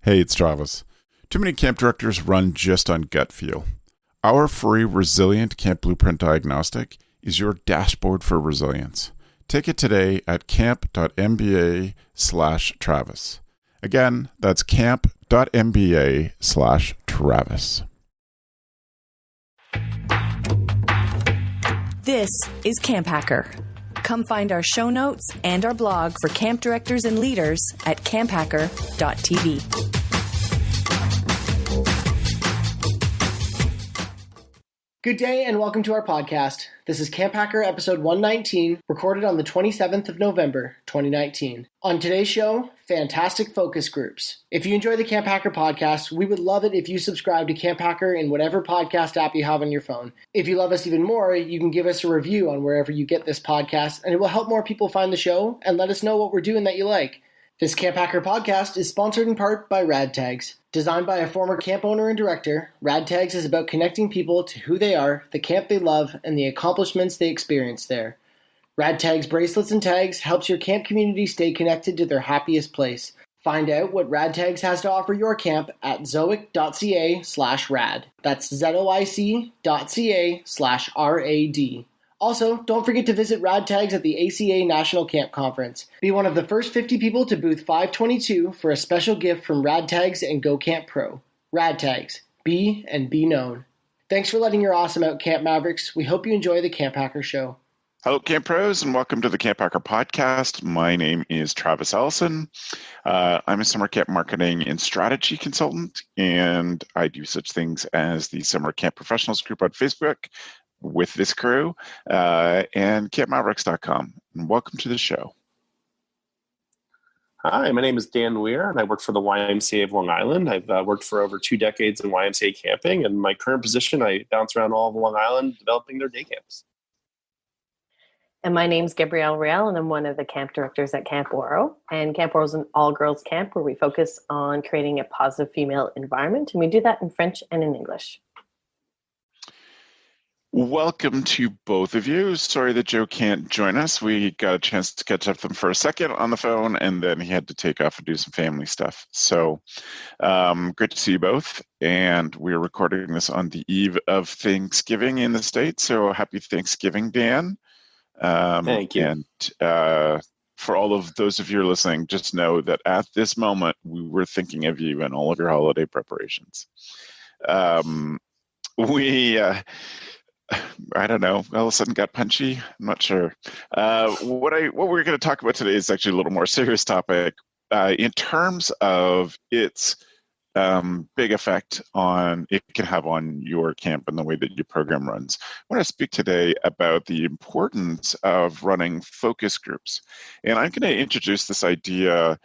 Hey, it's Travis. Too many camp directors run just on gut feel. Our free Resilient Camp Blueprint Diagnostic is your dashboard for resilience. Take it today at camp.mba/Travis. Again, that's camp.mba/Travis. This is CampHacker. Come find our show notes and our blog for camp directors and leaders at camphacker.tv. Good day and welcome to our podcast. This is CampHacker episode 119, recorded on the 27th of November, 2019. On today's show, fantastic focus groups. If you enjoy the CampHacker podcast, we would love it if you subscribe to CampHacker in whatever podcast app you have on your phone. If you love us even more, you can give us a review on wherever you get this podcast, and it will help more people find the show and let us know what we're doing that you like. This CampHacker podcast is sponsored in part by RadTags. Designed by a former camp owner and director, RadTags is about connecting people to who they are, the camp they love, and the accomplishments they experience there. RadTags bracelets and tags helps your camp community stay connected to their happiest place. Find out what RadTags has to offer your camp at zoic.ca/rad. That's zoic.ca/rad. Also, don't forget to visit RadTags at the ACA National Camp Conference. Be one of the first 50 people to booth 522 for a special gift from RadTags and Go Camp Pro. RadTags. Be and be known. Thanks for letting your awesome out, Camp Mavericks. We hope you enjoy the CampHacker show. Hello, Camp Pros, and welcome to the CampHacker podcast. My name is Travis Ellison. I'm a summer camp marketing and strategy consultant, and I do such things as the Summer Camp Professionals group on Facebook with this crew, and campmavericks.com. And welcome to the show. Hi, my name is Dan Weir, and I work for the YMCA of Long Island. I've worked for over 2 decades in YMCA camping, and my current position, I bounce around all of Long Island developing their day camps. And my name's Gabrielle Real, and I'm one of the camp directors at Camp Oro. And Camp Oro is an all-girls camp where we focus on creating a positive female environment, and we do that in French and in English. Welcome to both of you. Sorry that Joe can't join us. We got a chance to catch up with him for a second on the phone, and then he had to take off and do some family stuff. So great to see you both. And we're recording this on the eve of Thanksgiving in the States. So happy Thanksgiving, Dan. Thank you. And for all of those of you listening, just know that at this moment, we were thinking of you and all of your holiday preparations. I don't know, all of a sudden got punchy. I'm not sure. What we're going to talk about today is actually a little more serious topic in terms of its big effect it can have on your camp and the way that your program runs. I want to speak today about the importance of running focus groups. And I'm going to introduce this idea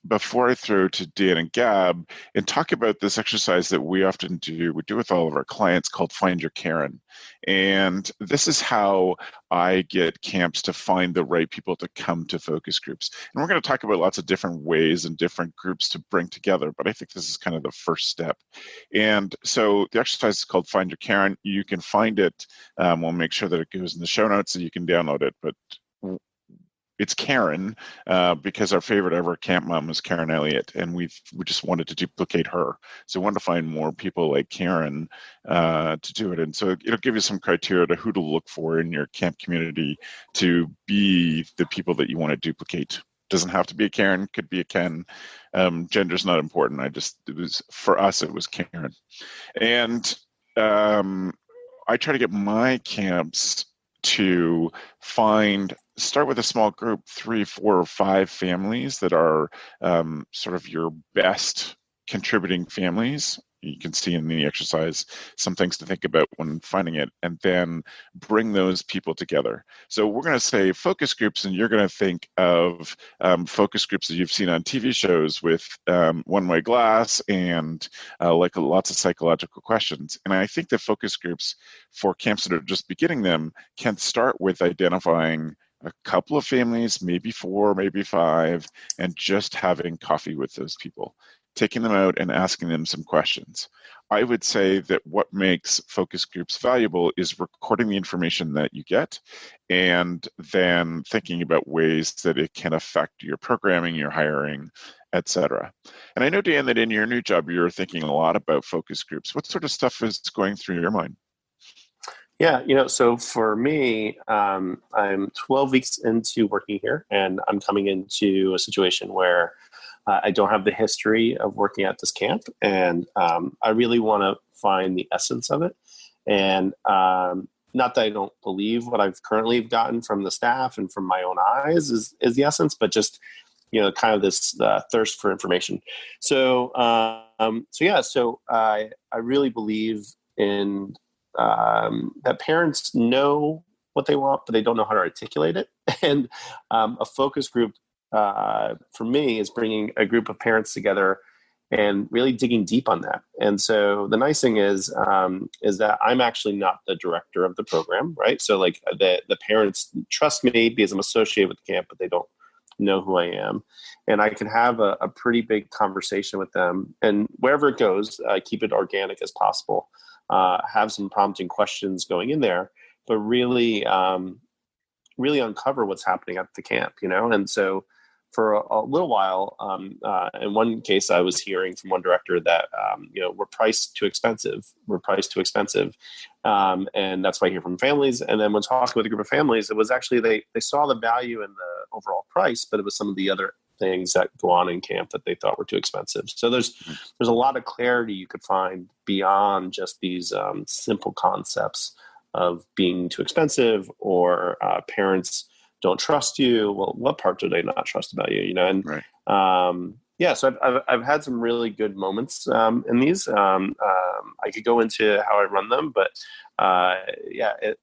before I throw to Dan and Gab and talk about this exercise that we often do, we do with all of our clients called Find Your Karen. And this is how I get camps to find the right people to come to focus groups. And we're going to talk about lots of different ways and different groups to bring together, but I think this is kind of the first step. And so the exercise is called Find Your Karen. You can find it. We'll make sure that it goes in the show notes so you can download it, but it's Karen because our favorite ever camp mom was Karen Elliott, and we just wanted to duplicate her. So we wanted to find more people like Karen to do it. And so it'll give you some criteria to who to look for in your camp community to be the people that you want to duplicate. Doesn't have to be a Karen, could be a Ken. Gender's not important. For us, it was Karen. And I try to get my camps to start with a small group, 3, 4, or 5 families that are sort of your best contributing families. You can see in the exercise some things to think about when finding it, and then bring those people together. So we're going to say focus groups, and you're going to think of focus groups that you've seen on TV shows with one-way glass and like lots of psychological questions. And I think that focus groups for camps that are just beginning them can start with identifying a couple of families, maybe 4, maybe 5, and just having coffee with those people, taking them out and asking them some questions. I would say that what makes focus groups valuable is recording the information that you get and then thinking about ways that it can affect your programming, your hiring, etc. And I know, Dan, that in your new job, you're thinking a lot about focus groups. What sort of stuff is going through your mind? Yeah, so for me, I'm 12 weeks into working here, and I'm coming into a situation where I don't have the history of working at this camp, and I really want to find the essence of it. And not that I don't believe what I've currently gotten from the staff and from my own eyes is the essence, but just kind of this thirst for information. So I really believe in that parents know what they want, but they don't know how to articulate it. And a focus group for me is bringing a group of parents together and really digging deep on that. And so the nice thing is that I'm actually not the director of the program, right? So like the parents trust me because I'm associated with the camp, but they don't know who I am. And I can have a pretty big conversation with them. And wherever it goes, keep it organic as possible. Have some prompting questions going in there, but really uncover what's happening at the camp, And so for a little while, in one case, I was hearing from one director that, we're priced too expensive. And that's why I hear from families. And then when talking with a group of families, it was actually, they saw the value in the overall price, but it was some of the other things that go on in camp that they thought were too expensive. So there's a lot of clarity you could find beyond just these simple concepts of being too expensive or parents don't trust you. Well, what part do they not trust about you? And right. So I've had some really good moments in these. I could go into how I run them, but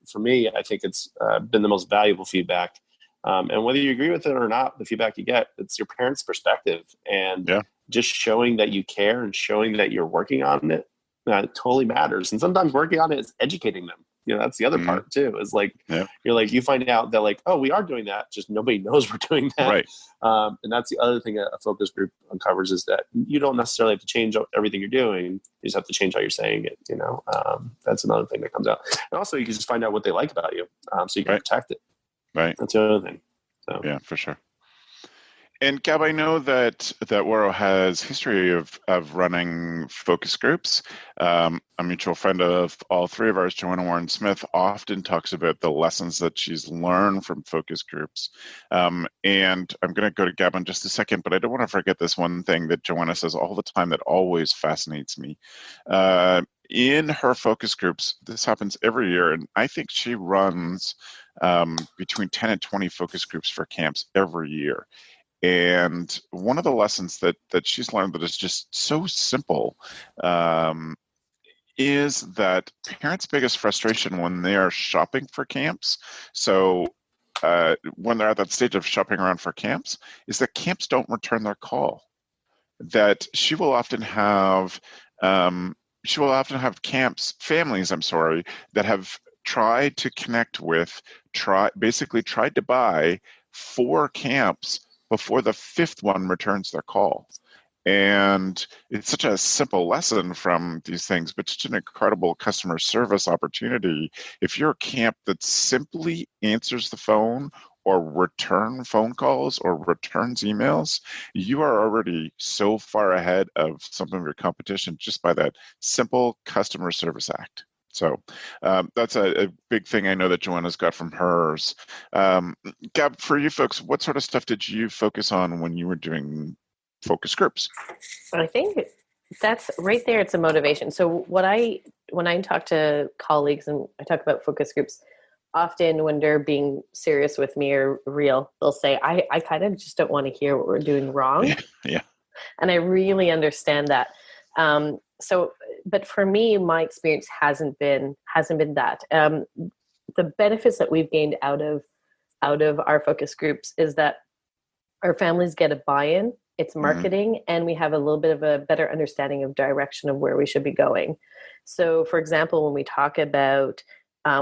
for me, I think it's been the most valuable feedback. And whether you agree with it or not, the feedback you get, it's your parents' perspective, and just showing that you care and showing that you're working on it, it totally matters. And sometimes working on it is educating them. That's the other part too, is like, you're like, you find out that like, oh, we are doing that, just nobody knows we're doing that. Right. And that's the other thing a focus group uncovers, is that you don't necessarily have to change everything you're doing. You just have to change how you're saying it. That's another thing that comes out. And also you can just find out what they like about you. So you can protect it. Right. That's the other thing. So. Yeah, for sure. And Gab, I know that Waro has history of running focus groups. A mutual friend of all three of ours, Joanna Warren Smith, often talks about the lessons that she's learned from focus groups. And I'm going to go to Gab in just a second, but I don't want to forget this one thing that Joanna says all the time that always fascinates me. In her focus groups, this happens every year, and I think she runs between 10 and 20 focus groups for camps every year. And one of the lessons that she's learned that is just so simple is that parents' biggest frustration when they are shopping for camps, so when they're at that stage of shopping around for camps, is that camps don't return their call. That she will often have families that have tried to connect with, basically tried to buy 4 camps before the 5th one returns their call. And it's such a simple lesson from these things, but such an incredible customer service opportunity. If you're a camp that simply answers the phone or return phone calls or returns emails, you are already so far ahead of some of your competition just by that simple customer service act. So that's a big thing I know that Joanna's got from hers. Gab, for you folks, what sort of stuff did you focus on when you were doing focus groups? I think that's right there. It's a motivation. So when I talk to colleagues and I talk about focus groups, often when they're being serious with me or real, they'll say, I kind of just don't want to hear what we're doing wrong. Yeah. And I really understand that. But for me, my experience hasn't been that. The benefits that we've gained out of our focus groups is that our families get a buy-in, it's marketing, and we have a little bit of a better understanding of direction of where we should be going. So for example, when we talk about,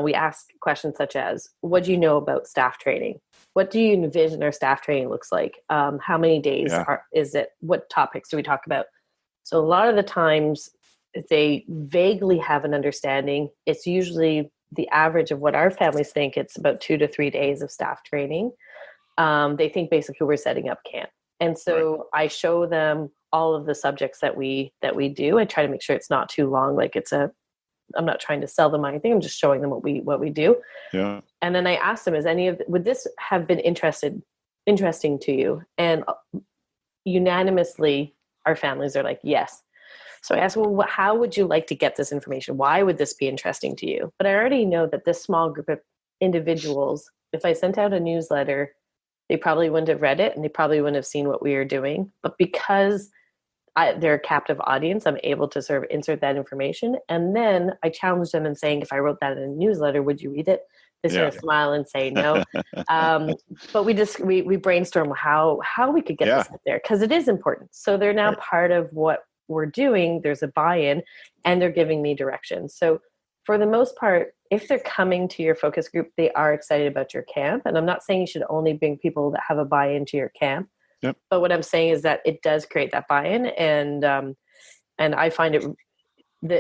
we ask questions such as, what do you know about staff training? What do you envision our staff training looks like? How many days is it? What topics do we talk about? So a lot of the times they vaguely have an understanding. It's usually the average of what our families think. It's about 2 to 3 days of staff training. They think basically we're setting up camp. And so I show them all of the subjects that we do. I try to make sure it's not too long. Like I'm not trying to sell them anything. I'm just showing them what we do. Yeah. And then I ask them, would this have been interesting to you? And unanimously, our families are like, yes. So I asked, well, how would you like to get this information? Why would this be interesting to you? But I already know that this small group of individuals, if I sent out a newsletter, they probably wouldn't have read it and they probably wouldn't have seen what we are doing. But because they're a captive audience, I'm able to sort of insert that information. And then I challenge them in saying, if I wrote that in a newsletter, would you read it? They sort of smile and say no. But we brainstorm how we could get this out there, because it is important. So they're now part of what we're doing. There's a buy-in and they're giving me direction. So for the most part, if they're coming to your focus group, they are excited about your camp. And I'm not saying you should only bring people that have a buy-in to your camp. Yep. But what I'm saying is that it does create that buy-in, and I find it.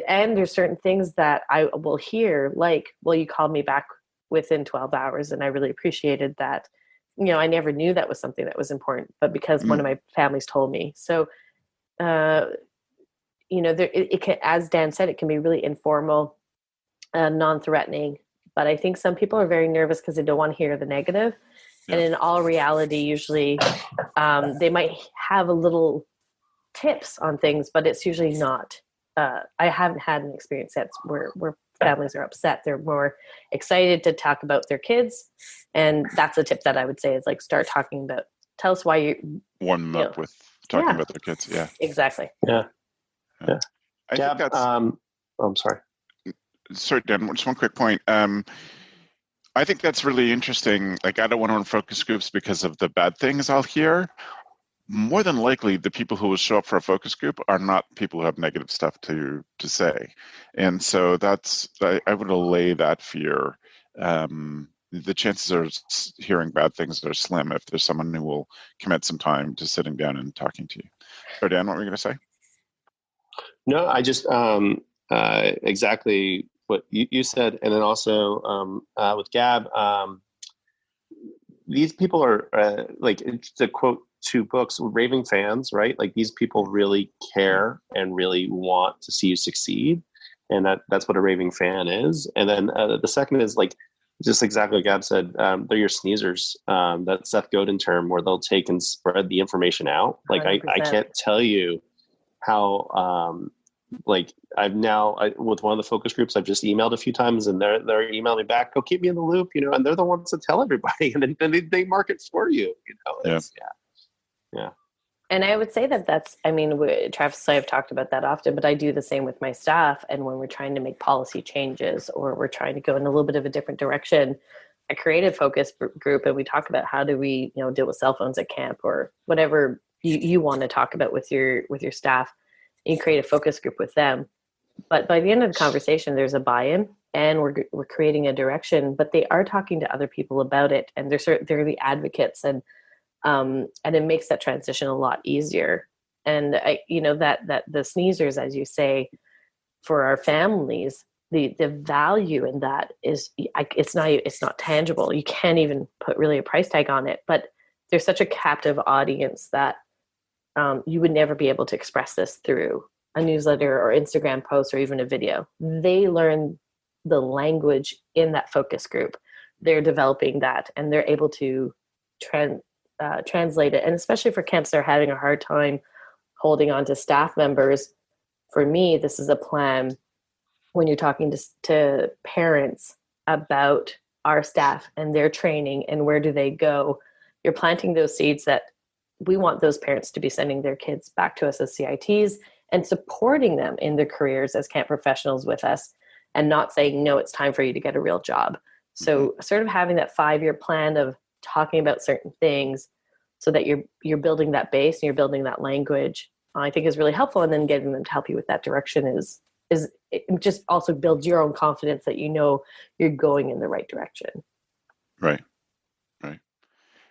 And there's certain things that I will hear, like, "Well, you called me back within 12 hours, and I really appreciated that." I never knew that was something that was important, but because one of my families told me. So, it can, as Dan said, it can be really informal, non-threatening. But I think some people are very nervous because they don't want to hear the negative. And in all reality, usually they might have a little tips on things, but it's usually not. I haven't had an experience yet where families are upset. They're more excited to talk about their kids. And that's a tip that I would say is, like, start talking about, tell us why you warm them up with talking about their kids. Yeah, exactly. Yeah. I think that's, I'm sorry. Sorry, Dan, just one quick point. I think that's really interesting. Like, I don't want to run focus groups because of the bad things I'll hear. More than likely, the people who will show up for a focus group are not people who have negative stuff to say. And so I would allay that fear. The chances of hearing bad things are slim if there's someone who will commit some time to sitting down and talking to you. So, Dan, what were you going to say? No, I just exactly what you said, and then also with Gab, these people are like, to quote two books, raving fans, right? Like, these people really care and really want to see you succeed, and that's what a raving fan is. And then the second is, like, just exactly what Gab said. They're your sneezers. That Seth Godin term, where they'll take and spread the information out. Like, I can't tell you how. Like, I've now with one of the focus groups, I've just emailed a few times, and they're emailing me back, "Go keep me in the loop," and they're the ones that tell everybody, and then they mark it for you. Yeah. And I would say that's, Travis and I have talked about that often, but I do the same with my staff. And when we're trying to make policy changes, or we're trying to go in a little bit of a different direction, I create a focus group, and we talk about how do we, deal with cell phones at camp, or whatever you want to talk about with your staff. You create a focus group with them. But by the end of the conversation, there's a buy-in, and we're creating a direction, but they are talking to other people about it, and they're the advocates, and it makes that transition a lot easier. And that the sneezers, as you say, for our families, the value in that is, it's not tangible. You can't even put really a price tag on it, but there's such a captive audience that you would never be able to express this through a newsletter or Instagram post or even a video. They learn the language in that focus group. They're developing that, and they're able to translate it. And especially for camps that are having a hard time holding on to staff members, for me, this is a plan when you're talking to parents about our staff and their training and where do they go. You're planting those seeds that we want those parents to be sending their kids back to us as CITs and supporting them in their careers as camp professionals with us, and not saying, no, it's time for you to get a real job. So sort of having that 5-year plan of talking about certain things so that you're building that base and you're building that language, I think is really helpful. And then getting them to help you with that direction is it just also builds your own confidence that you're going in the right direction. Right.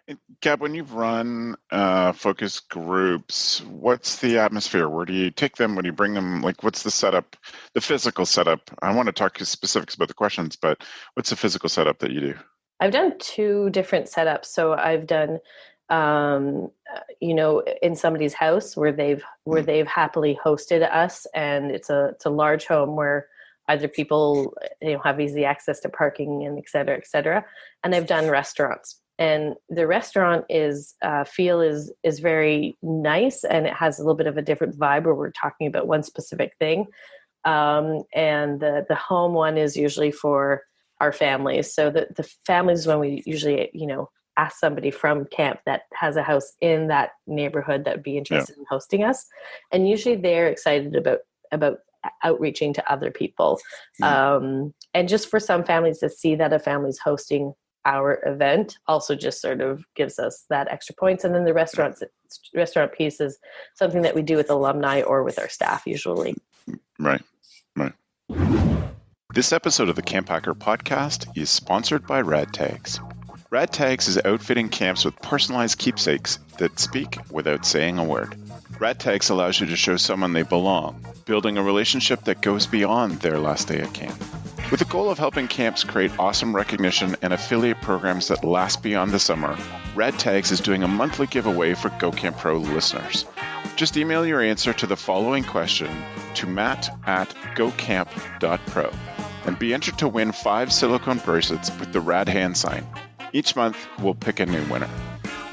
And Gab, when you've run focus groups, what's the atmosphere? Where do you take them? When you bring them? Like, what's the setup, the physical setup? I want to talk specifics about the questions, but what's the physical setup that you do? I've done 2 different setups. So I've done in somebody's house where they've happily hosted us, and it's a large home where either people have easy access to parking and et cetera, and they've done restaurants. And the restaurant is very nice, and it has a little bit of a different vibe where we're talking about one specific thing. And the home one is usually for our families. So the families, when we usually, ask somebody from camp that has a house in that neighborhood that would be interested in hosting us. And usually they're excited about outreaching to other people. And just for some families to see that a family's hosting our event also just sort of gives us that extra points. And then the restaurant piece is something that we do with alumni or with our staff usually. Right. This episode of the CampHacker podcast is sponsored by Rad Tags. Rad Tags is outfitting camps with personalized keepsakes that speak without saying a word. Rad Tags allows you to show someone they belong, building a relationship that goes beyond their last day at camp. With the goal of helping camps create awesome recognition and affiliate programs that last beyond the summer, Rad Tags is doing a monthly giveaway for Go Camp Pro listeners. Just email your answer to the following question to matt@gocamp.pro and be entered to win 5 silicone bracelets with the Rad hand sign. Each month, we'll pick a new winner.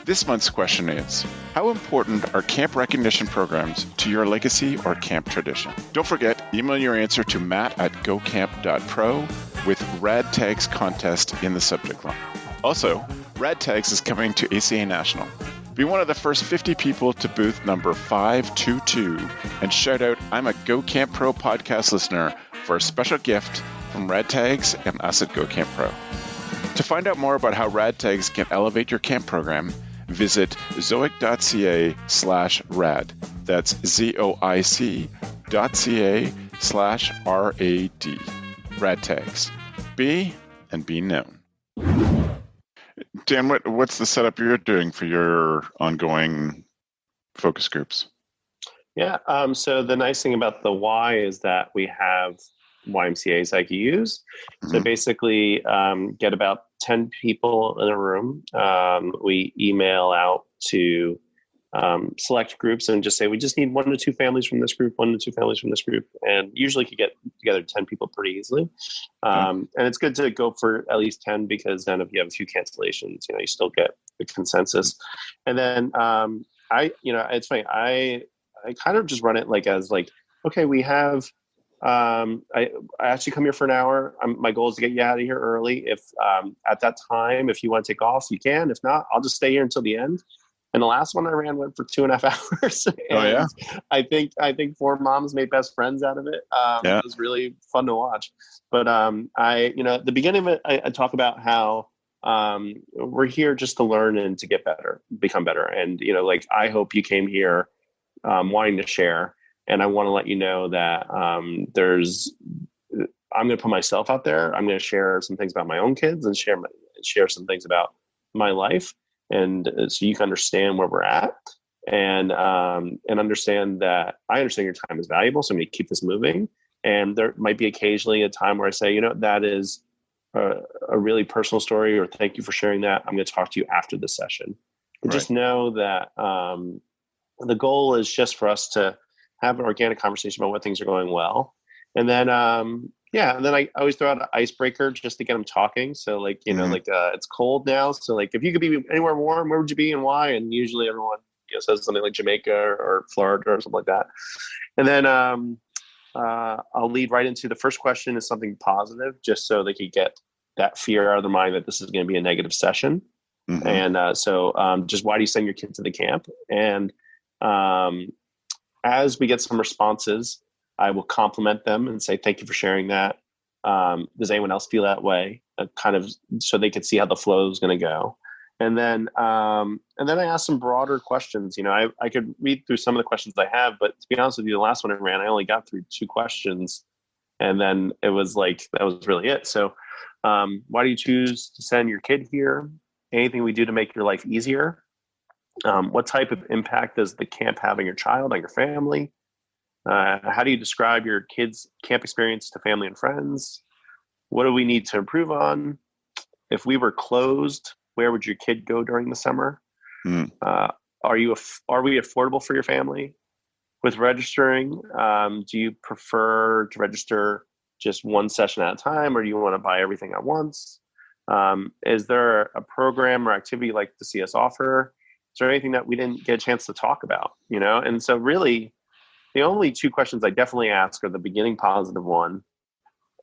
This month's question is, how important are camp recognition programs to your legacy or camp tradition? Don't forget, email your answer to matt@gocamp.pro with Rad Tags contest in the subject line. Also, Rad Tags is coming to ACA National. Be one of the first 50 people to booth number 522 and shout out, I'm a Go Camp Pro podcast listener for a special gift from Rad Tags and us at Go Camp Pro. To find out more about how Rad Tags can elevate your camp program, visit zoic.ca/rad. That's zoic.ca/RAD. Rad Tags. Be and be known. Dan, what's the setup you're doing for your ongoing focus groups? Yeah, so the nice thing about the Y is that we have YMCAs I can use. So basically get about 10 people in a room. We email out to select groups and just say, we just need 1 to 2 families from this group, 1 to 2 families from this group. And usually you get together 10 people pretty easily. And it's good to go for at least 10 because then if you have a few cancellations, you still get the consensus. And then it's funny. I kind of just run it okay, we have, I actually come here for an hour. My goal is to get you out of here early. If at that time, if you want to take off, you can. If not, I'll just stay here until the end. And the last one I ran went for 2.5 hours. I think 4 moms made best friends out of it. It was really fun to watch. But at the beginning of it, I talk about how we're here just to learn and to get better, become better. And I hope you came here wanting to share. And I want to let you know that I'm going to put myself out there. I'm going to share some things about my own kids and share some things about my life. And so you can understand where we're at and understand that I understand your time is valuable. So I'm going to keep this moving. And there might be occasionally a time where I say, that is a really personal story, or thank you for sharing that. I'm going to talk to you after the session. Right. Just know that the goal is just for us to have an organic conversation about what things are going well. And then, and then I always throw out an icebreaker just to get them talking. So it's cold now. So if you could be anywhere warm, where would you be and why? And usually everyone says something like Jamaica or Florida or something like that. And then I'll lead right into the first question is something positive, just so they could get that fear out of their mind that this is going to be a negative session. And just why do you send your kid to the camp? And as we get some responses, I will compliment them and say, thank you for sharing that. Does anyone else feel that way? Kind of so they could see how the flow is going to go. And then I ask some broader questions. I could read through some of the questions I have, but to be honest with you, the last one I ran, I only got through 2 questions. And then it was that was really it. So why do you choose to send your kid here? Anything we do to make your life easier? What type of impact does the camp have on your child, on your family? How do you describe your kids' camp experience to family and friends? What do we need to improve on? If we were closed, where would your kid go during the summer? Mm. Are we affordable for your family with registering? Do you prefer to register just one session at a time, or do you want to buy everything at once? Is there a program or activity like the CS offer? Is there anything that we didn't get a chance to talk about? And so really the only two questions I definitely ask are the beginning positive one,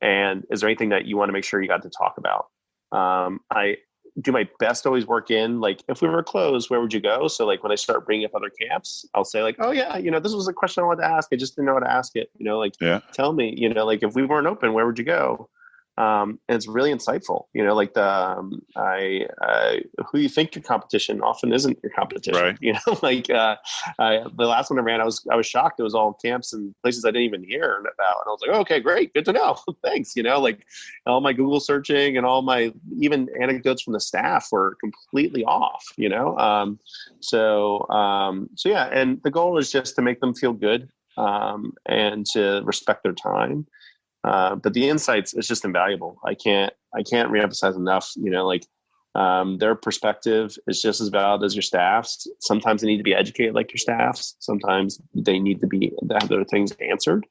and is there anything that you want to make sure you got to talk about? I do my best to always work in, like, if we were closed, where would you go? So like when I start bringing up other camps, I'll say like, oh yeah, this was a question I wanted to ask. I just didn't know how to ask it. Yeah. Tell me, like if we weren't open, where would you go? And it's really insightful, like who you think your competition often isn't your competition, right. the last one I ran, I was shocked. It was all camps and places I didn't even hear about. And I was like, oh, okay, great. Good to know. Thanks. Like all my Google searching and all my even anecdotes from the staff were completely off, so yeah. And the goal is just to make them feel good, and to respect their time. But the insights is just invaluable. I can't reemphasize enough, their perspective is just as valid as your staff's. Sometimes they need to be educated like your staff's. Sometimes they need to have their things answered.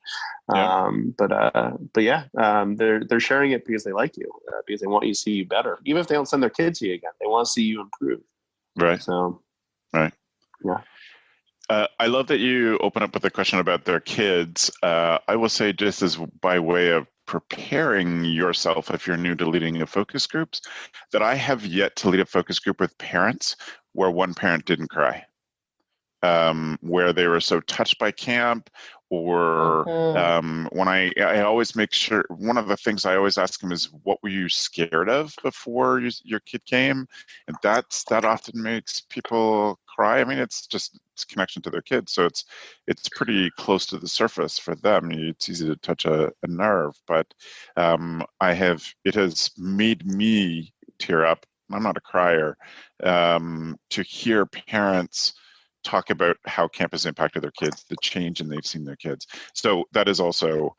Yeah. But yeah, they're sharing it because they like you, because they want you to see you better. Even if they don't send their kids to you again, they want to see you improve. Right. So, right. Yeah. I love that you open up with a question about their kids. I will say, just as by way of preparing yourself if you're new to leading a focus groups, that I have yet to lead a focus group with parents where one parent didn't cry, where they were so touched by camp, or when I always make sure, one of the things I always ask them is, what were you scared of before your kid came? And that often makes people cry. I mean, it's connection to their kids, so it's pretty close to the surface for them. It's easy to touch a nerve, but it has made me tear up. I'm not a crier, to hear parents talk about how camp has impacted their kids, the change in they've seen their kids. So that is also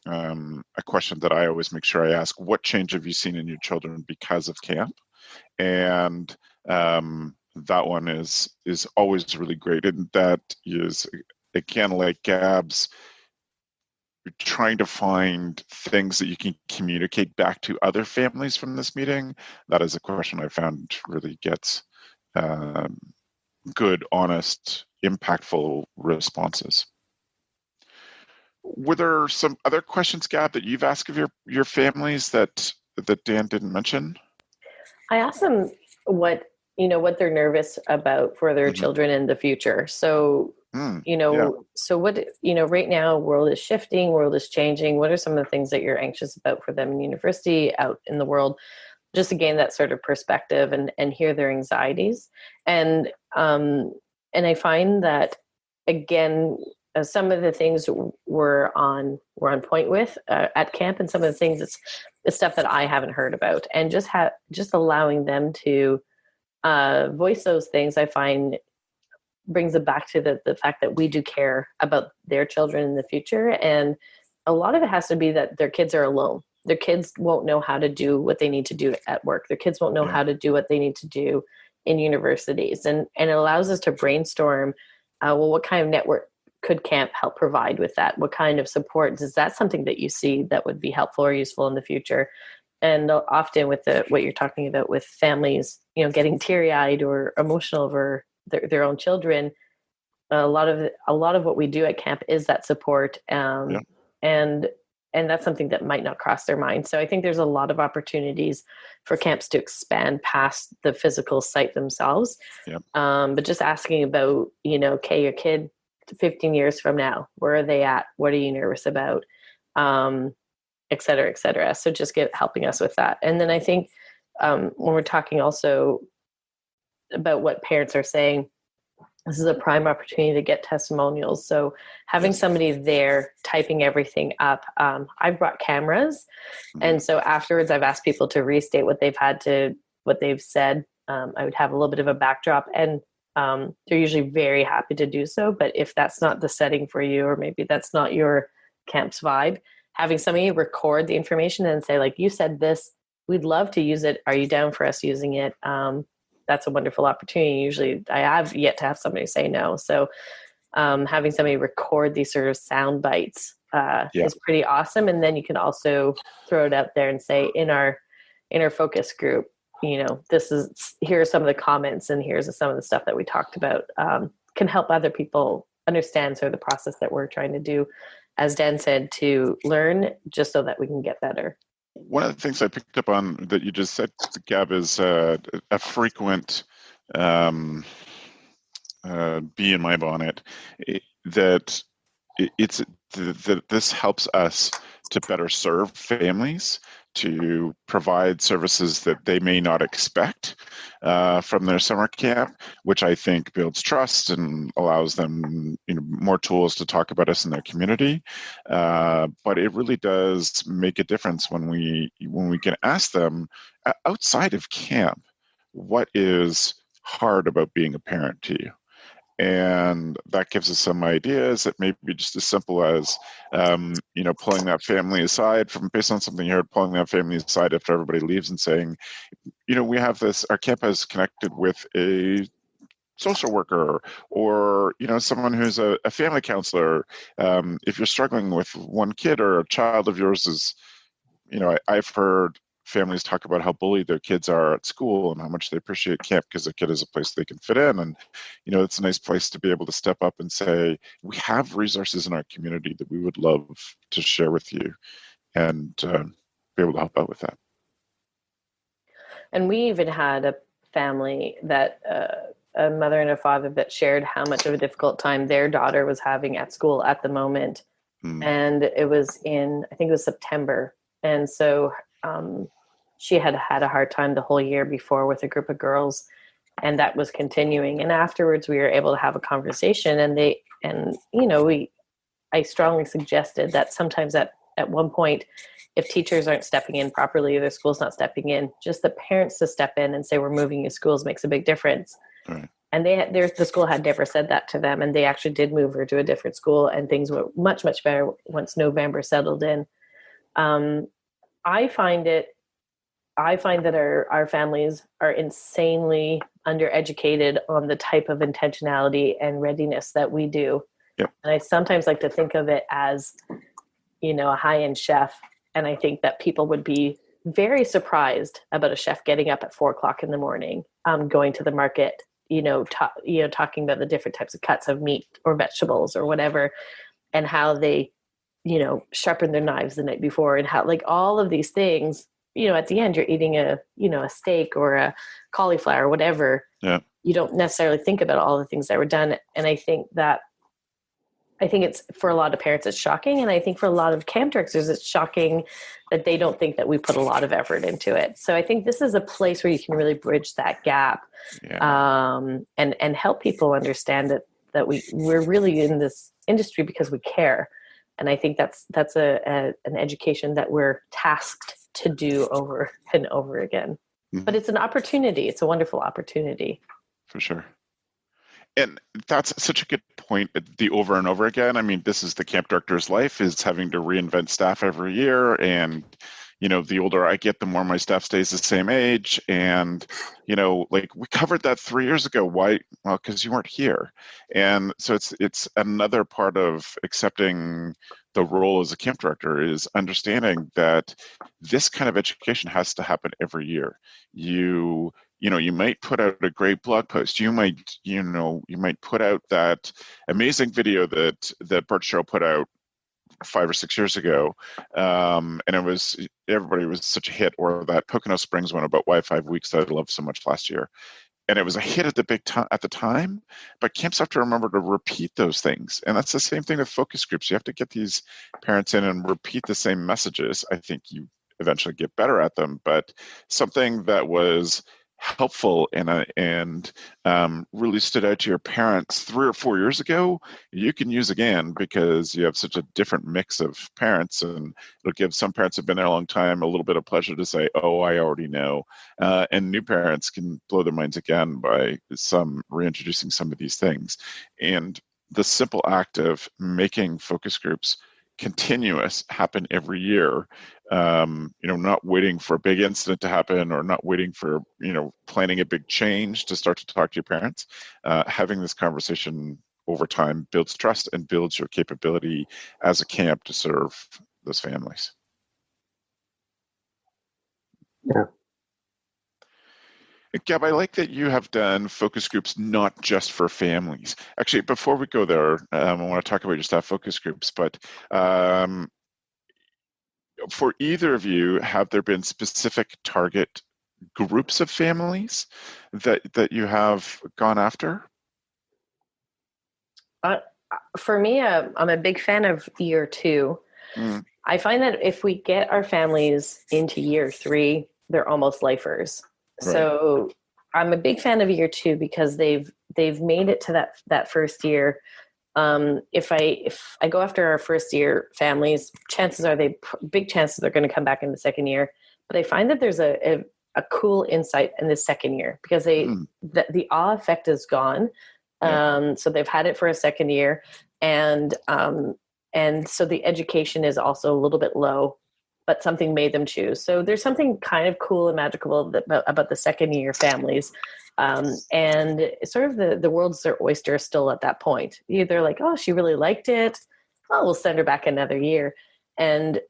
a question that I always make sure I ask: what change have you seen in your children because of camp? And that one is always really great. And that is, again, like Gab's, you're trying to find things that you can communicate back to other families from this meeting. That is a question I found really gets good, honest, impactful responses. Were there some other questions, Gab, that you've asked of your families that Dan didn't mention? I asked them what they're nervous about for their children in the future. So, so what, right now, world is shifting, world is changing. What are some of the things that you're anxious about for them in university, out in the world, just to gain that sort of perspective and hear their anxieties. And I find that, again, some of the things we're on point with at camp, and some of the things it's stuff that I haven't heard about, and just allowing them to voice those things, I find brings it back to the fact that we do care about their children in the future. And a lot of it has to be that their kids are alone. Their kids won't know how to do what they need to do at work. Their kids won't know how to do what they need to do in universities. And it allows us to brainstorm, what kind of network could camp help provide with that? What kind of support? Is that something that you see that would be helpful or useful in the future? And often with what you're talking about with families, getting teary-eyed or emotional over their own children, a lot of what we do at camp is that support. And that's something that might not cross their mind. So I think there's a lot of opportunities for camps to expand past the physical site themselves. But just asking about, okay, your kid 15 years from now, where are they at? What are you nervous about? Et cetera, et cetera. So just helping us with that. And then I think when we're talking also about what parents are saying, this is a prime opportunity to get testimonials. So having somebody there typing everything up. I've brought cameras. And so afterwards I've asked people to restate what they've said. I would have a little bit of a backdrop, and they're usually very happy to do so. But if that's not the setting for you, or maybe that's not your camp's vibe, having somebody record the information and say, like, you said this, we'd love to use it. Are you down for us using it? that's a wonderful opportunity. Usually I have yet to have somebody say no. So having somebody record these sort of sound bites is pretty awesome. And then you can also throw it out there and say, in our focus group, here are some of the comments and here's some of the stuff that we talked about, can help other people understand sort of the process that we're trying to do, as Dan said, to learn just so that we can get better. One of the things I picked up on that you just said, Gab, is a frequent bee in my bonnet, that this helps us to better serve families, to provide services that they may not expect from their summer camp, which I think builds trust and allows them more tools to talk about us in their community. But it really does make a difference when we can ask them outside of camp, what is hard about being a parent to you? And that gives us some ideas that may be just as simple as, pulling that family aside based on something you heard, pulling that family aside after everybody leaves and saying, we have this, our camp has connected with a social worker or, someone who's a family counselor. If you're struggling with one kid or a child of yours is, I've heard families talk about how bullied their kids are at school and how much they appreciate camp because their kid is a place they can fit in. And, it's a nice place to be able to step up and say, we have resources in our community that we would love to share with you and be able to help out with that. And we even had a family that a mother and a father that shared how much of a difficult time their daughter was having at school at the moment. And it was I think it was September. And so she had a hard time the whole year before with a group of girls, and that was continuing. And afterwards we were able to have a conversation, I strongly suggested that sometimes at one point, if teachers aren't stepping in properly, or the school's not stepping in, just the parents to step in and say, we're moving you schools makes a big difference. Right. And the school had never said that to them. And they actually did move her to a different school, and things were much, much better once November settled in. I find that our families are insanely undereducated on the type of intentionality and readiness that we do. Yep. And I sometimes like to think of it as, a high-end chef. And I think that people would be very surprised about a chef getting up at 4:00 in the morning, going to the market, talking about the different types of cuts of meat or vegetables or whatever, and how they sharpen their knives the night before, and how, like, all of these things, at the end you're eating a steak or a cauliflower or whatever. Yeah. You don't necessarily think about all the things that were done. And I think it's, for a lot of parents, it's shocking. And I think for a lot of camp directors, it's shocking that they don't think that we put a lot of effort into it. So I think this is a place where you can really bridge that gap, and help people understand that we're really in this industry because we care. And I think that's an education that we're tasked to do over and over again. Mm-hmm. But it's an opportunity. It's a wonderful opportunity. For sure. And that's such a good point, the over and over again. I mean, this is the camp director's life, is having to reinvent staff every year. And, the older I get, the more my staff stays the same age. And, we covered that 3 years ago. Why? Well, because you weren't here. And so it's another part of accepting the role as a camp director, is understanding that this kind of education has to happen every year. You might put out a great blog post. You might put out that amazing video that Bert Sherrill put out 5 or 6 years ago, and everybody was such a hit. Or that Pocono Springs one about why 5 weeks that I loved so much last year, and it was a hit at the time. But camps have to remember to repeat those things, and that's the same thing with focus groups. You have to get these parents in and repeat the same messages. I think you eventually get better at them, but something that was helpful and really stood out to your parents 3 or 4 years ago, you can use again, because you have such a different mix of parents, and it'll give some parents who've been there a long time a little bit of pleasure to say, oh, I already know. And new parents can blow their minds again by reintroducing some of these things. And the simple act of making focus groups continuous, happen every year. Not waiting for a big incident to happen, or not waiting for, planning a big change to start to talk to your parents. Having this conversation over time builds trust and builds your capability as a camp to serve those families. Yeah. Gab, I like that you have done focus groups not just for families. Actually, before we go there, I want to talk about your staff focus groups, but for either of you, have there been specific target groups of families that you have gone after? For me, I'm a big fan of year 2. I find that if we get our families into year 3, they're almost lifers. Right. So I'm a big fan of year 2 because they've made it to that first year. If I go after our first year families, chances are big chances they're going to come back in the second year. But I find that there's a cool insight in the second year because the awe effect is gone. So they've had it for a second year, and so the education is also a little bit low, but something made them choose. So there's something kind of cool and magical about the second year families. And sort of the world's their oyster still at that point. They're like, oh, she really liked it. Oh, we'll send her back another year. And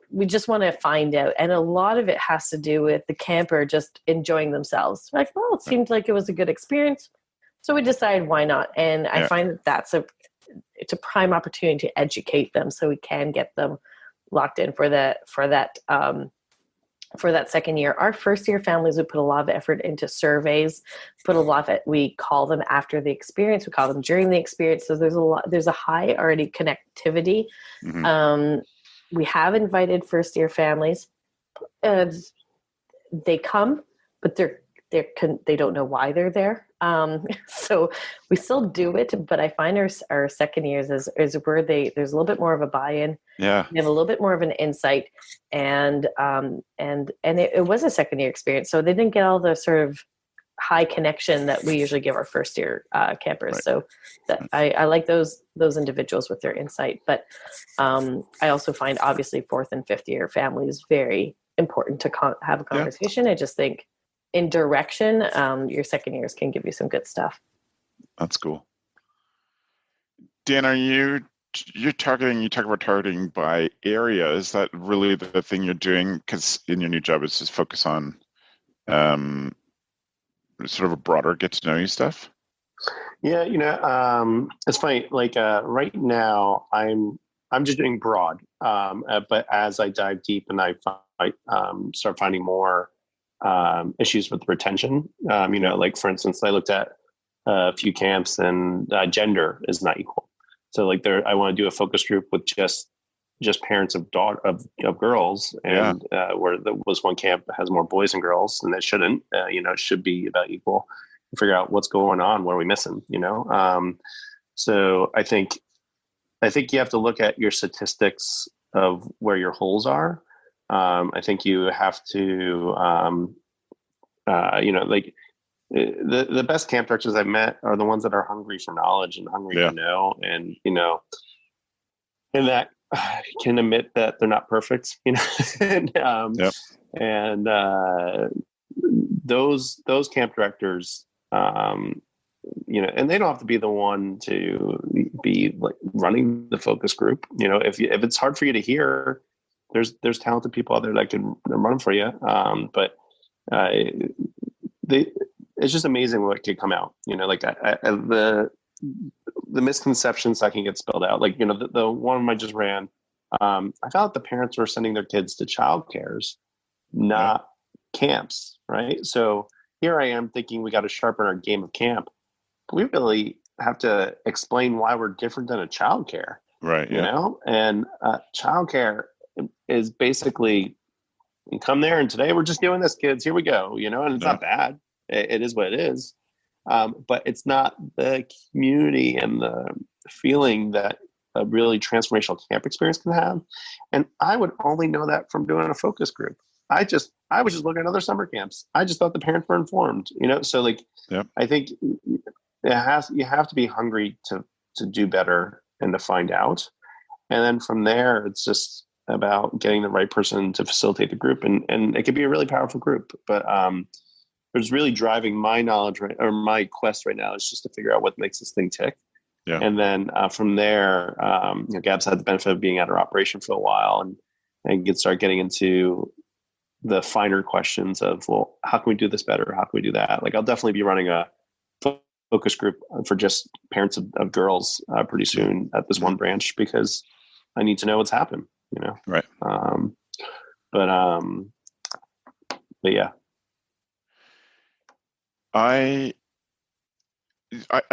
we just want to find out. And a lot of it has to do with the camper just enjoying themselves. Like, well, it seemed like it was a good experience. So we decided, why not? And I find that it's a prime opportunity to educate them so we can get them locked in for that second year. Our first year families, we put a lot of effort into surveys, we call them after the experience, we call them during the experience. So there's a high already connectivity. We have invited first year families. They come, but they don't know why they're there. So we still do it, but I find our second years is where there's a little bit more of a buy-in. Yeah. They have a little bit more of an insight, and it was a second year experience. So they didn't get all the sort of high connection that we usually give our first year campers. Right. So I like those individuals with their insight, but I also find obviously fourth and fifth year families very important to have a conversation. Yeah. I just think in direction, your second years can give you some good stuff. That's cool. Dan, you talk about targeting by area. Is that really the thing you're doing? Because in your new job, it's just focus on sort of a broader get to know you stuff. Yeah, it's funny. Like right now, I'm just doing broad, but as I dive deep and I start finding more issues with retention, like for instance, I looked at a few camps and gender is not equal. So like I want to do a focus group with just parents of girls, and where there was one camp that has more boys and girls, and it shouldn't. It should be about equal. Figure out what's going on, what are we missing? So I think you have to look at your statistics of where your holes are. I think you have to, the best camp directors I've met are the ones that are hungry for knowledge and hungry to know, and and that can admit that they're not perfect, and those camp directors, and they don't have to be the one to be like running the focus group. If it's hard for you to hear, there's talented people out there that can run for you. But it's just amazing what can come out. The misconceptions that can get spelled out. Like, the one I just ran, I found the parents were sending their kids to childcares, not camps, right? So here I am thinking we got to sharpen our game of camp. But we really have to explain why we're different than a childcare, right? And childcare is basically, you come there and today we're just doing this, kids. Here we go, and it's not bad. It is what it is. But it's not the community and the feeling that a really transformational camp experience can have. And I would only know that from doing a focus group. I was just looking at other summer camps. I just thought the parents were informed, so like, I think you have to be hungry to do better and to find out. And then from there, it's just about getting the right person to facilitate the group. And it can be a really powerful group. But there's really driving my knowledge or my quest right now is just to figure out what makes this thing tick. Yeah. And then from there, Gab's had the benefit of being at our operation for a while and can start getting into the finer questions of, well, how can we do this better? How can we do that? Like, I'll definitely be running a focus group for just parents of girls pretty soon at this one branch, because I need to know what's happened, Right. But yeah. I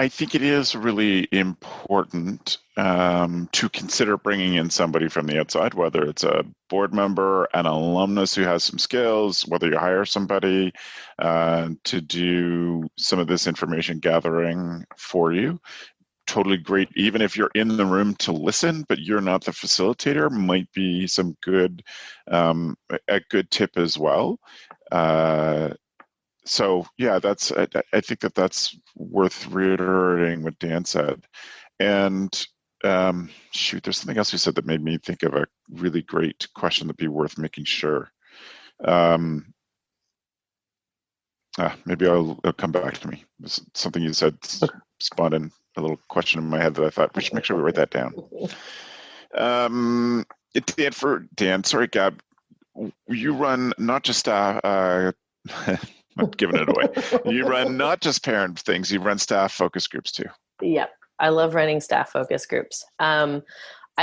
think it is really important to consider bringing in somebody from the outside, whether it's a board member, an alumnus who has some skills, whether you hire somebody to do some of this information gathering for you. Totally great. Even if you're in the room to listen, but you're not the facilitator, might be some good, a good tip as well. So yeah, I think that's worth reiterating what Dan said. And there's something else you said that made me think of a really great question that'd be worth making sure. Maybe it'll come back to me. Something you said spawned in a little question in my head that I thought we should make sure we write that down. Dan, sorry, Gab, you run not just I'm giving it away. You run not just parent things, you run staff focus groups too. Yep. I love running staff focus groups. I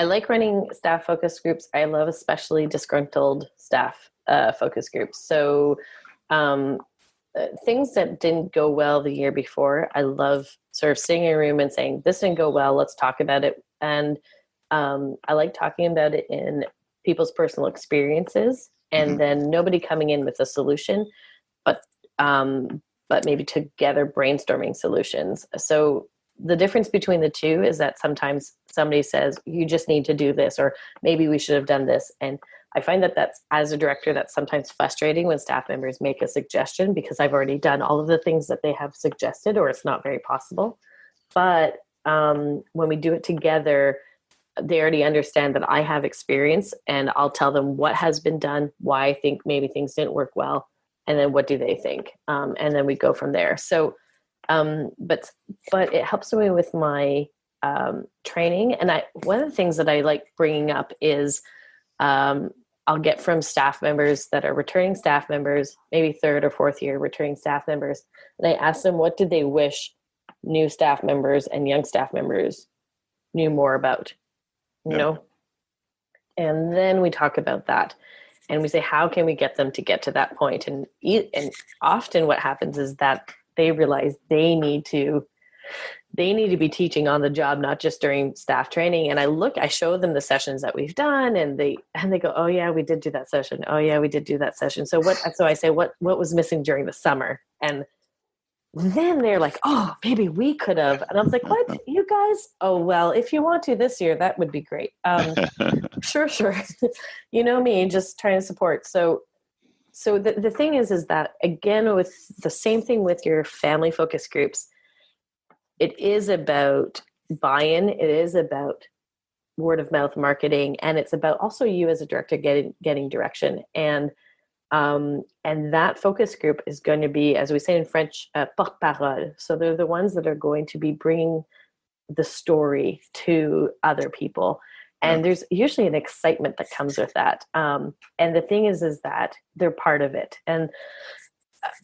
like running staff focus groups. I love especially disgruntled staff focus groups. So things that didn't go well the year before, I love sort of sitting in a room and saying, this didn't go well, let's talk about it. And I like talking about it in people's personal experiences, and then nobody coming in with a solution, but maybe together brainstorming solutions. So the difference between the two is that sometimes somebody says, you just need to do this, or maybe we should have done this. And I find that that's, as a director, that's sometimes frustrating when staff members make a suggestion, because I've already done all of the things that they have suggested, or it's not very possible. But when we do it together, they already understand that I have experience, and I'll tell them what has been done, why I think maybe things didn't work well, and then what do they think? And then we go from there. So, but it helps me with my training. And one of the things that I like bringing up is I'll get from staff members that are returning staff members, maybe third or fourth year returning staff members, and I ask them, what did they wish new staff members and young staff members knew more about? You know? And then we talk about that. And we say, how can we get them to get to that point? And often what happens is that they realize they need to be teaching on the job, not just during staff training. And I show them the sessions that we've done, and they go, oh yeah, we did do that session. Oh yeah, we did do that session. So I say, what was missing during the summer? And then they're like, oh, maybe we could have. And I was like, what, you guys? Oh, well, if you want to this year, that would be great. Sure. You know me, just trying to support. So the thing is that, again, with the same thing with your family focus groups, it is about buy-in. It is about word of mouth marketing. And it's about also you as a director getting direction. And that focus group is going to be, as we say in French, porte-parole. So they're the ones that are going to be bringing the story to other people. And there's usually an excitement that comes with that. And the thing is that they're part of it. And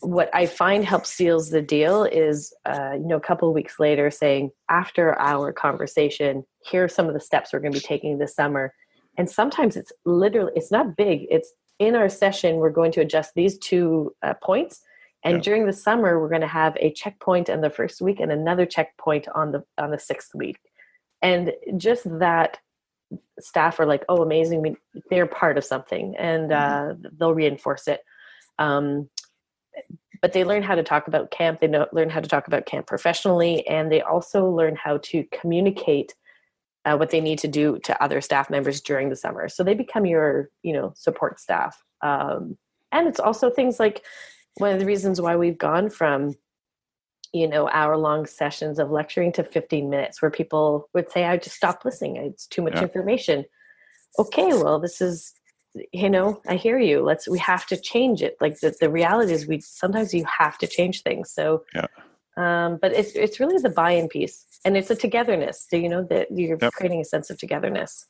what I find helps seals the deal is, a couple of weeks later saying, after our conversation, here are some of the steps we're going to be taking this summer. And sometimes it's not big. It's, in our session, we're going to adjust these 2 points. And during the summer, we're going to have a checkpoint in the first week and another checkpoint on the 6th week. And just that, staff are like, oh, amazing. They're part of something, and they'll reinforce it. But they learn how to talk about camp. They learn how to talk about camp professionally. And they also learn how to communicate what they need to do to other staff members during the summer. So they become your, support staff. And it's also things like, one of the reasons why we've gone from hour-long sessions of lecturing to 15 minutes where people would say, I just stopped listening. It's too much information. Okay, well, this is, I hear you. We have to change it. Like the reality is sometimes you have to change things. So, but it's really the buy-in piece, and it's a togetherness. So, that you're creating a sense of togetherness.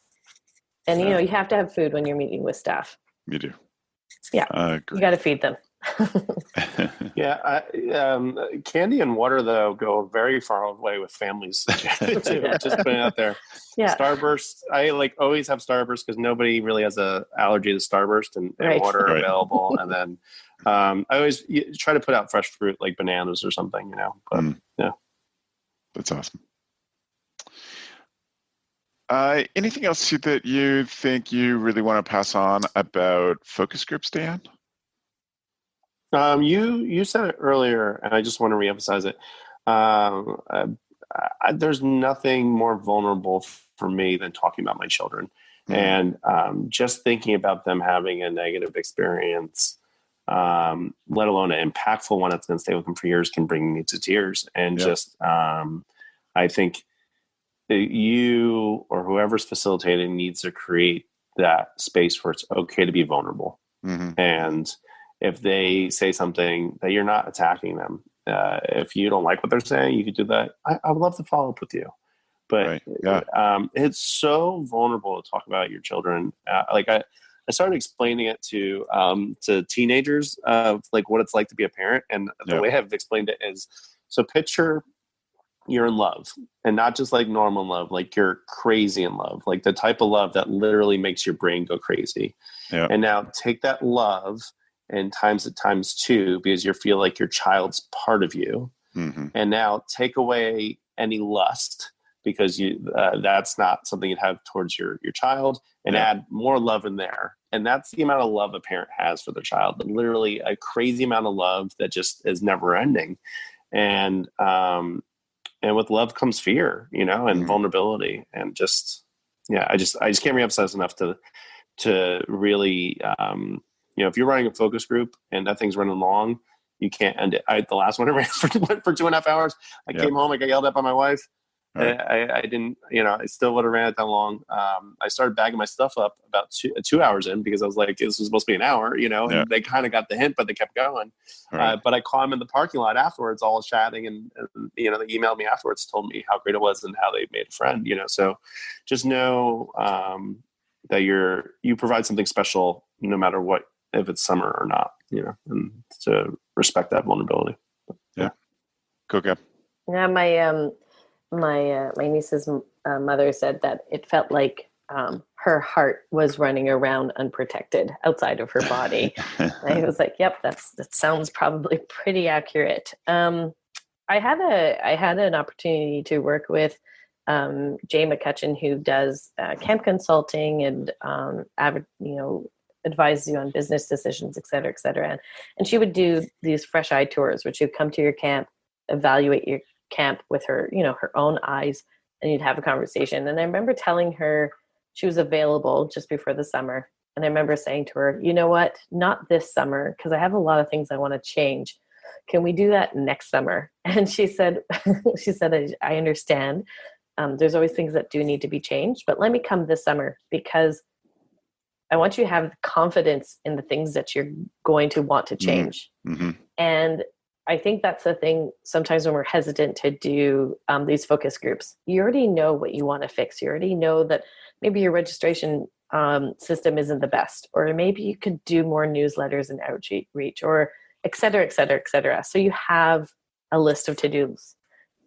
And, you have to have food when you're meeting with staff. You do. Yeah. You got to feed them. Candy and water, though, go very far away with families too. Just putting it out there. Yeah. Starburst, I always have Starburst because nobody really has a allergy to Starburst, and water available. And then I always try to put out fresh fruit like bananas or something, But yeah, that's awesome. Anything else that you think you really want to pass on about focus groups, Dan? You said it earlier, and I just want to reemphasize it. There's nothing more vulnerable for me than talking about my children, and just thinking about them having a negative experience, let alone an impactful one that's going to stay with them for years, can bring me to tears. And I think that you or whoever's facilitating needs to create that space where it's okay to be vulnerable. And if they say something, that you're not attacking them. If you don't like what they're saying, you could do that. I would love to follow up with you. But it's so vulnerable to talk about your children. I started explaining it to teenagers of what it's like to be a parent. And the way I've explained it is, so picture you're in love, and not just normal love, you're crazy in love, the type of love that literally makes your brain go crazy. Yeah. And now take that love and times it times two, because you feel like your child's part of you. And now take away any lust, because that's not something you'd have towards your child, and add more love in there. And that's the amount of love a parent has for their child, literally a crazy amount of love that just is never ending. And with love comes fear, and vulnerability, and I just can't reemphasize enough to really, if you're running a focus group and that thing's running long, you can't end it. The last one I ran for 2.5 hours. I came home, I got yelled at by my wife. Right. I didn't, I still would have ran it that long. I started bagging my stuff up about 2 hours in, because I was like, this was supposed to be an hour, and they kind of got the hint, but they kept going. Right. But I caught them in the parking lot afterwards, all chatting, and they emailed me afterwards, told me how great it was and how they made a friend, so just know that you provide something special no matter what, if it's summer or not, and to respect that vulnerability. Yeah. Cool. Yeah. My niece's mother said that it felt like her heart was running around unprotected outside of her body. I was like, yep, that sounds probably pretty accurate. I had an opportunity to work with Jay McCutcheon, who does camp consulting and advise you on business decisions, et cetera, et cetera. And she would do these fresh eye tours, which you'd come to your camp, evaluate your camp with her, her own eyes, and you'd have a conversation. And I remember telling her she was available just before the summer. And I remember saying to her, you know what, not this summer, because I have a lot of things I want to change. Can we do that next summer? And she said, I understand. There's always things that do need to be changed, but let me come this summer, because I want you to have confidence in the things that you're going to want to change. And I think that's the thing sometimes when we're hesitant to do these focus groups. You already know what you want to fix. You already know that maybe your registration system isn't the best, or maybe you could do more newsletters and outreach, or et cetera, et cetera, et cetera. So you have a list of to-dos.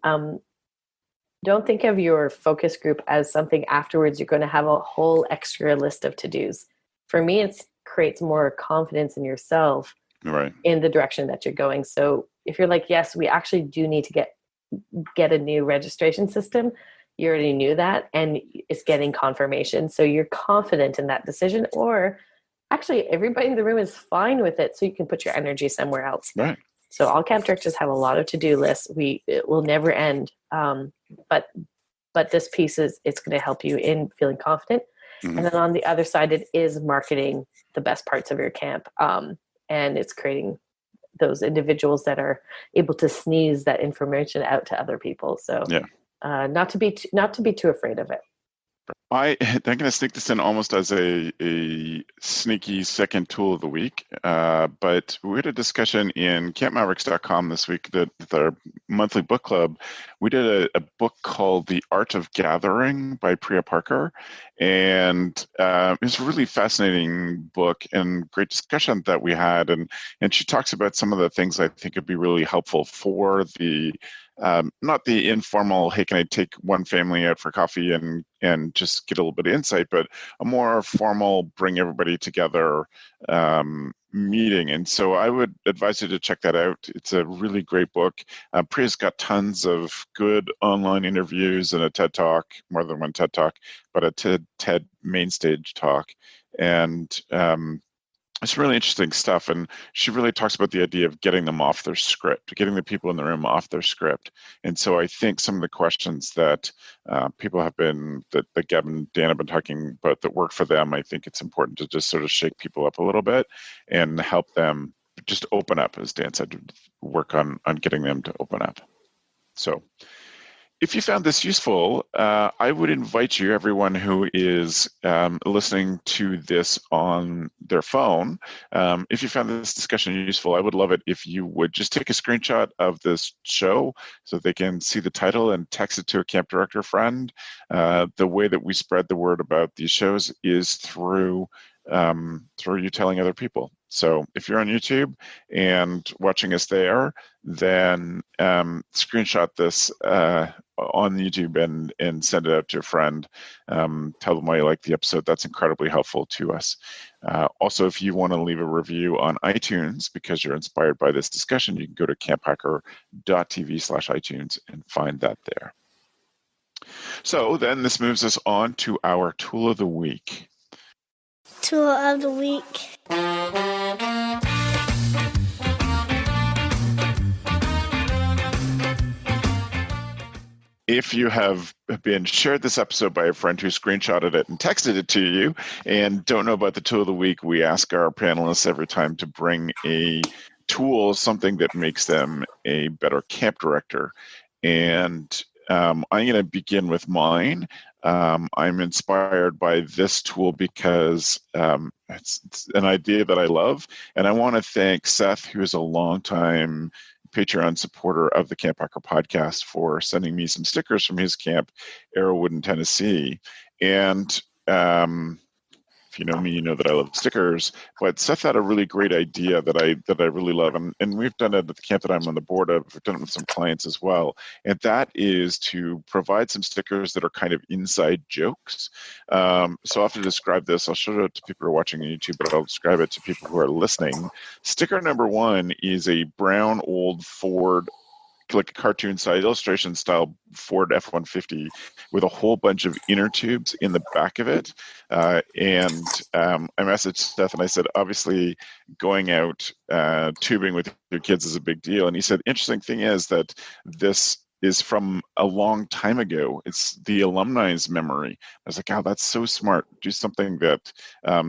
Don't think of your focus group as something afterwards you're going to have a whole extra list of to-dos. For me, it creates more confidence in yourself, right, in the direction that you're going. So if you're like, yes, we actually do need to get a new registration system, you already knew that, and it's getting confirmation. So you're confident in that decision, or actually everybody in the room is fine with it. So you can put your energy somewhere else. Right. So all camp directors have a lot of to-do lists. It will never end. But this piece it's going to help you in feeling confident. Mm-hmm. And then on the other side, it is marketing the best parts of your camp. And it's creating those individuals that are able to sneeze that information out to other people. So Yeah. Not to be too afraid of it. I'm going to sneak this in almost as a sneaky second tool of the week. But we had a discussion in campmavericks.com this week that our monthly book club, we did a book called The Art of Gathering by Priya Parker. And it's a really fascinating book and great discussion that we had. And she talks about some of the things I think would be really helpful for the not the informal, hey, can I take one family out for coffee and just get a little bit of insight, but a more formal, bring everybody together meeting. And so I would advise you to check that out. It's a really great book. Priya's got tons of good online interviews and a TED Talk, more than one TED Talk, but a TED main stage talk. And it's really interesting stuff, and she really talks about the idea of getting them off their script, getting the people in the room off their script. And so I think some of the questions that people have been, that Gab and Dan have been talking about that work for them, I think it's important to just sort of shake people up a little bit and help them just open up, as Dan said, work on getting them to open up. So if you found this useful, I would invite you, everyone who is listening to this on their phone, if you found this discussion useful, I would love it if you would just take a screenshot of this show so they can see the title and text it to a camp director friend. The way that we spread the word about these shows is through you telling other people. So if you're on YouTube and watching us there, then screenshot this on YouTube and send it out to a friend. Tell them why you like the episode. That's incredibly helpful to us. Also, if you want to leave a review on iTunes because you're inspired by this discussion, you can go to camphacker.tv/iTunes and find that there. So then this moves us on to our tool of the week. Tool of the week. If you have been shared this episode by a friend who screenshotted it and texted it to you and don't know about the tool of the week, we ask our panelists every time to bring a tool, something that makes them a better camp director. And I'm going to begin with mine. I'm inspired by this tool because it's an idea that I love. And I want to thank Seth, who is a longtime Patreon supporter of the CampHacker podcast, for sending me some stickers from his camp, Arrowwood in Tennessee. And if you know me, you know that I love stickers. But Seth had a really great idea that I really love, and we've done it at the camp that I'm on the board of. We've done it with some clients as well, and that is to provide some stickers that are kind of inside jokes. So I'll have to describe this. I'll show it to people who are watching on YouTube, but I'll describe it to people who are listening. Sticker number one is a brown old Ford, like a cartoon style, illustration style Ford F-150 with a whole bunch of inner tubes in the back of it. And I messaged Seth and I said, obviously going out tubing with your kids is a big deal. And he said, interesting thing is that this is from a long time ago. It's the alumni's memory. I was like, oh, that's so smart. Do something that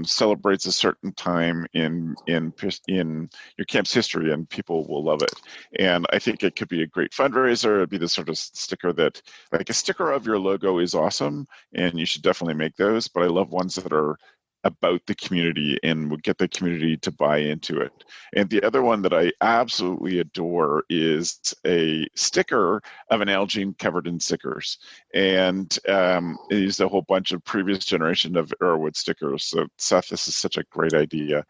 celebrates a certain time in your camp's history, and people will love it. And I think it could be a great fundraiser. It'd be the sort of sticker that, like, a sticker of your logo is awesome, and you should definitely make those. But I love ones that are about the community and would get the community to buy into it. And the other one that I absolutely adore is a sticker of an Algene covered in stickers. And it used a whole bunch of previous generation of Arrowwood stickers. So Seth, this is such a great idea.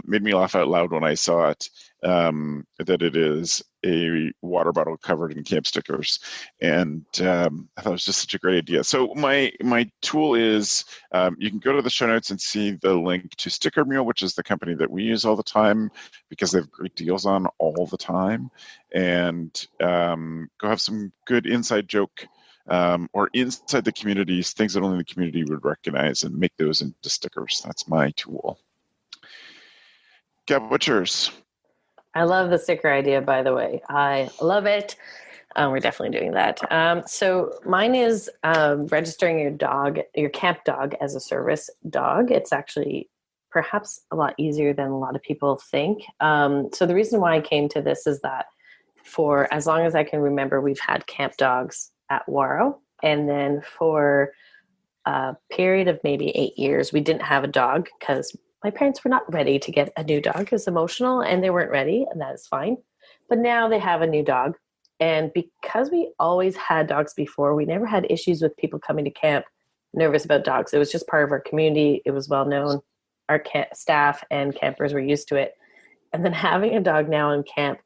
Made me laugh out loud when I saw it, that it is a water bottle covered in camp stickers. And I thought it was just such a great idea. So my tool is, you can go to the show notes and see the link to Sticker Mule, which is the company that we use all the time because they have great deals on all the time. And go have some good inside joke or inside the communities, things that only the community would recognize, and make those into stickers. That's my tool. Gab, what's yours? I love the sticker idea, by the way. I love it. We're definitely doing that. So mine is registering your camp dog as a service dog. It's actually perhaps a lot easier than a lot of people think. So the reason why I came to this is that for as long as I can remember, we've had camp dogs at Waro. And then for a period of maybe 8 years, we didn't have a dog because my parents were not ready to get a new dog. It was emotional and they weren't ready, and that is fine. But now they have a new dog. And because we always had dogs before, we never had issues with people coming to camp nervous about dogs. It was just part of our community. It was well known. Our staff and campers were used to it. And then having a dog now in camp,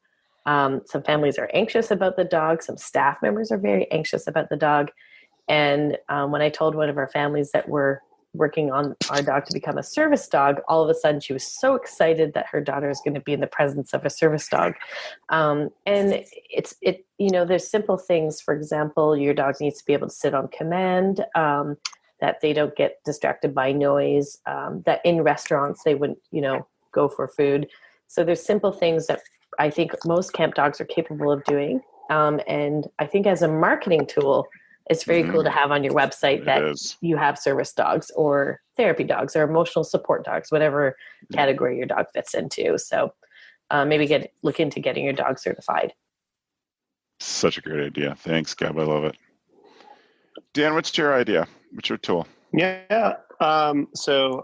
some families are anxious about the dog. Some staff members are very anxious about the dog. And when I told one of our families that we're working on our dog to become a service dog, all of a sudden she was so excited that her daughter is going to be in the presence of a service dog. And there's simple things. For example, your dog needs to be able to sit on command, that they don't get distracted by noise, that in restaurants they wouldn't, go for food. So there's simple things that I think most camp dogs are capable of doing. And I think as a marketing tool, it's very cool to have on your website that you have service dogs or therapy dogs or emotional support dogs, whatever category your dog fits into. So maybe look into getting your dog certified. Such a great idea. Thanks, Gab. I love it. Dan, what's your idea? What's your tool? Yeah. So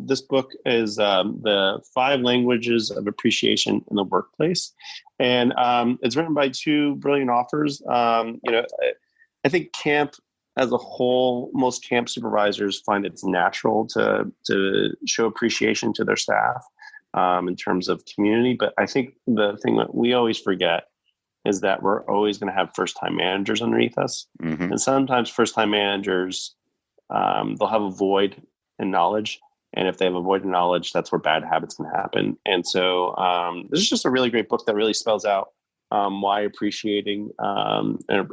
this book is the 5 languages of appreciation in the workplace. And it's written by 2 brilliant authors. I think camp as a whole, most camp supervisors find it's natural to show appreciation to their staff in terms of community. But I think the thing that we always forget is that we're always going to have first-time managers underneath us. Mm-hmm. And sometimes first-time managers, they'll have a void in knowledge. And if they have a void in knowledge, that's where bad habits can happen. And so this is just a really great book that really spells out why appreciating and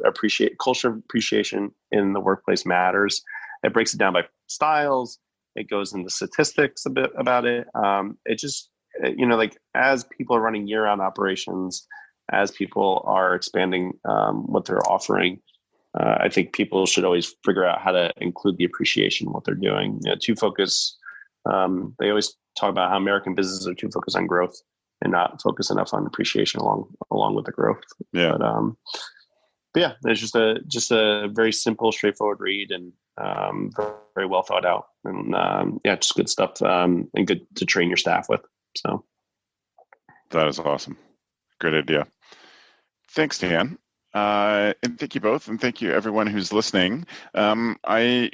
culture of appreciation in the workplace matters. It breaks it down by styles. It goes into statistics a bit about it. It just, as people are running year-round operations, as people are expanding what they're offering, I think people should always figure out how to include the appreciation in what they're doing. Too focus. They always talk about how American businesses are too focused on growth and not focus enough on appreciation along with the growth. Yeah. But yeah, it's just a very simple, straightforward read and very well thought out, and just good stuff and good to train your staff with. So that is awesome. Great idea. Thanks, Dan. And thank you both, and thank you everyone who's listening. I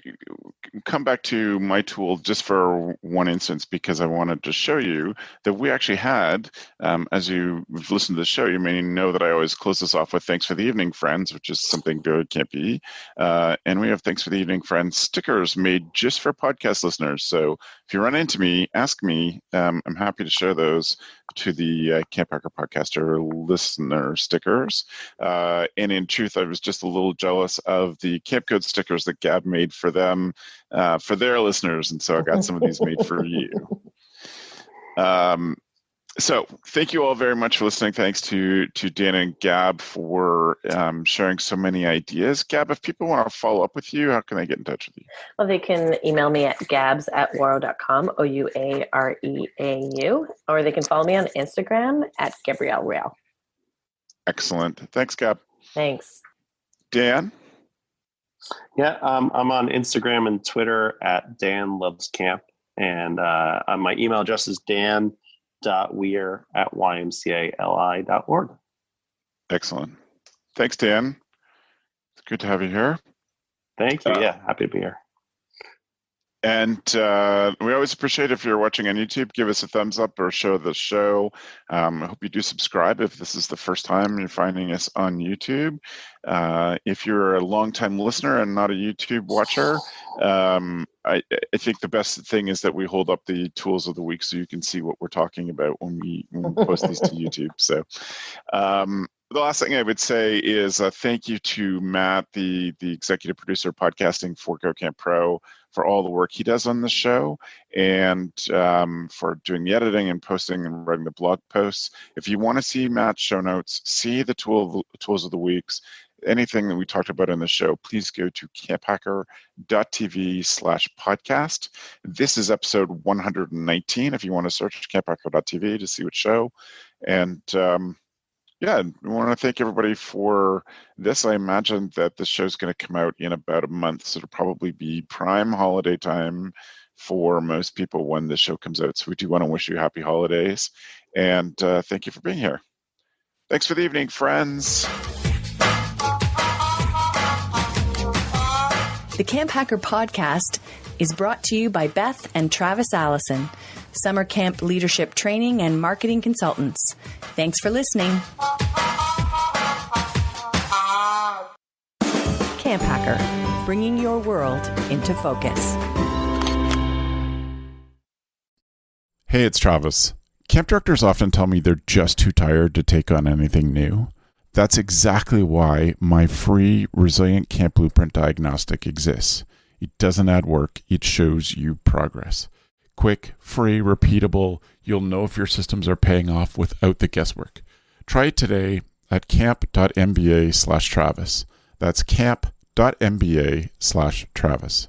come back to my tool just for one instance because I wanted to show you that we actually had, as you've listened to the show, you may know that I always close this off with thanks for the evening, friends, which is something good, can't be. And we have thanks for the evening, friends stickers made just for podcast listeners. So if you run into me, ask me. I'm happy to share those to the CampHacker podcaster listener stickers. And in truth, I was just a little jealous of the Camp Code stickers that Gab made for them, for their listeners. And so I got some of these made for you. So thank you all very much for listening. Thanks to Dan and Gab for sharing so many ideas. Gab, if people want to follow up with you, how can they get in touch with you? Well, they can email me at gabs@waro.com, OUAREAU, or they can follow me on Instagram at Gabrielle Real. Excellent. Thanks, Gab. Thanks. Dan? Yeah, I'm on Instagram and Twitter at Dan Loves Camp. And my email address is dan.weir@ymcali.org. Excellent. Thanks, Dan. It's good to have you here. Thank you. Yeah, happy to be here. And we always appreciate if you're watching on YouTube, give us a thumbs up or show the show. I hope you do subscribe if this is the first time you're finding us on YouTube. If you're a longtime listener and not a YouTube watcher, I think the best thing is that we hold up the tools of the week so you can see what we're talking about when we post these to YouTube. So the last thing I would say is thank you to Matt, the executive producer of podcasting for Go Camp Pro, for all the work he does on the show and for doing the editing and posting and writing the blog posts. If you want to see Matt's show notes, see the tools of the weeks, anything that we talked about in the show, please go to camphacker.tv/podcast. This is episode 119. If you want to search camphacker.tv to see what show. And yeah, we want to thank everybody for this. I imagine that the show's going to come out in about a month, so it'll probably be prime holiday time for most people when the show comes out. So we do want to wish you happy holidays, and thank you for being here. Thanks for the evening, friends. The Camp Hacker podcast is brought to you by Beth and Travis Allison, summer camp leadership training and marketing consultants. Thanks for listening. Camp Hacker, bringing your world into focus. Hey, it's Travis. Camp directors often tell me they're just too tired to take on anything new. That's exactly why my free Resilient Camp Blueprint Diagnostic exists. It doesn't add work, it shows you progress. Quick, free, repeatable, you'll know if your systems are paying off without the guesswork. Try it today at camp.mba/Travis. That's camp.mba/Travis.